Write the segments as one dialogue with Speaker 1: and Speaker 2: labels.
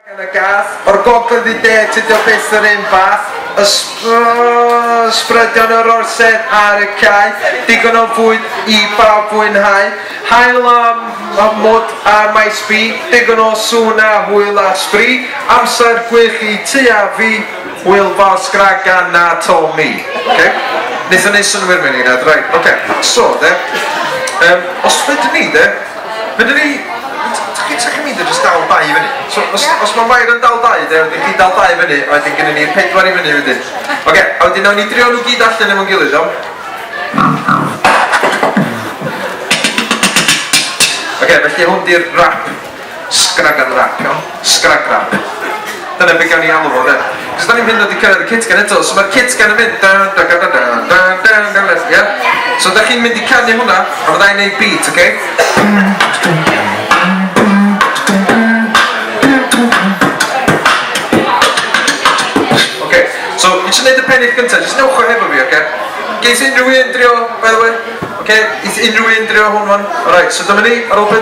Speaker 1: Yn y gas, o'r gogledd I de, tydio beth yr un fath, ysbrydion yr orsedd ar y cae, digon o fwyd I bawb fwynhau, hael am mwd a maes bi, digon o sŵn a hwyl a sbri, amser gwych I ti a fi, hwyl fawr sgragan a Tommy. Okay? Nethon ni synwyr mynd I nad, right? Okay. So, de, os fydden ni, de, fydden ni, Sa chi'n mynd jyst dal 2 I fyny. So, os mae Mair yn dal 2, de, wedyn chi dal 2 I fyny, a wedyn gynnu ni 4 I fyny wedyn. Oce, a wedyn nawn ni drio nhw gyd allan efo'n gilydd, iawn? Oce, felly hwn di'r rap. Sgragan rap, iawn? Sgrag rap. Dyna beth gawn ni alw fo, de. Cos da ni'n mynd wedi cyrraedd y kitgan eto, so mae'r kitgan yn mynd yeah? So da chi'n mynd I canu hwnna, a fydda i'n neud beat, oce? So, mi eisiau gwneud y pennill gyntaf, jyst newch o hefo fi, oce? Geith unrhyw un drio, by the way? Oce, geith unrhyw un drio hwn fan? Alright, so dyma ni, ar ôl 4.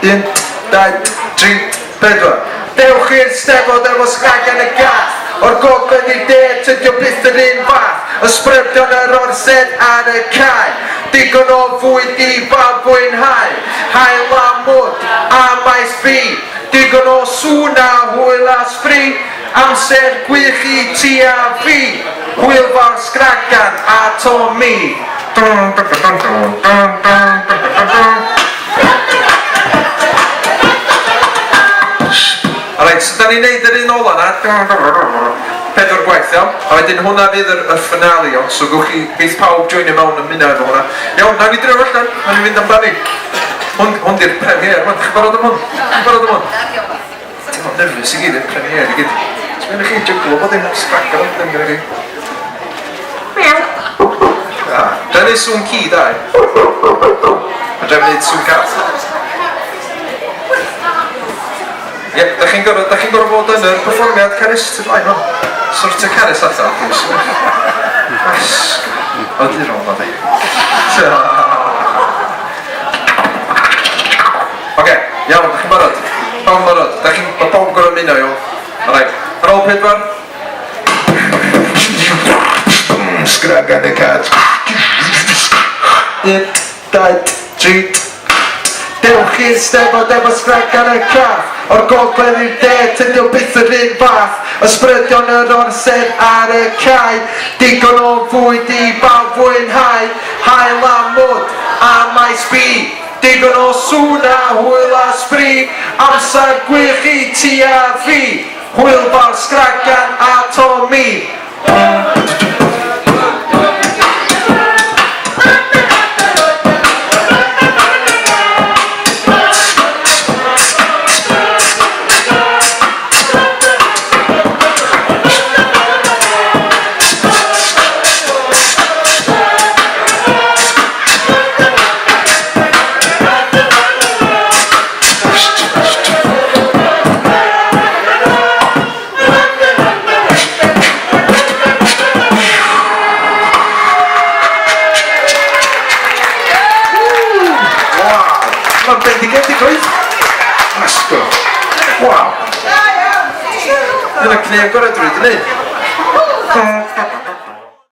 Speaker 1: 1, 2, 3, 4. Dewch i'r Steddfod efo sgragan y gas. O'r gogledd I de, tydio byth yr un fath. Ysbrydion yr orsedd ar y cae. Digon o fwyd I bawb fwynhau. Hael a mwd a maes bi. Digon o sŵn a hwyl a sbri. Amser gwych I ti a fi. Hwyl fawr sgragan a Tommy. Alright, so da ni'n neud yr un ola na 4 gwaith, iawn? A wedyn hwnna fydd yr finale, iawn? So gwch chi, bydd pawb joinio mewn yn mynd efo hwnna. Iawn, nawn ni drio allan, nawn ni fynd amdani. Hwn di'r premier, man, chi'n barod am hwn? Chi'n barod am hwn? Ti'n o'n nerfus I gyd, y premier I gyd. So mynd I chi jyglo bod dim sgragan o'n ddim gyda chi. Dwi'n neud sŵn ci, da. A dwi'n neud sŵn cat. Ie, da chi'n gorfod bod yn yr perfformiad Caris ty blaen o. Sort o Caris allan. O, dwi'n rhaid o di. Oce, iawn, da chi'n barod? Pawb yn barod? Mae pawb yn gorfod mynd o, iawn? Alright, ar ôl 4. Sgragan y cat. 1, 2, 3. Dewch i'r Steddfod efo sgragan y cat. O'r gogledd i'r de, tydio byth yr un fath. Ysbrydion yr orsedd ar y cae. Digon o fwyd I bawb fwynhau. Hael a mwd a maes bi. Digon o sŵn a hwyl a sbri. Amser gwych I ti a fi. Hwyl fawr sgragan a Tommy. Mae'n bendigedig oedd? Asgo. Waw. Dyna cneu gorau drwy, dyna.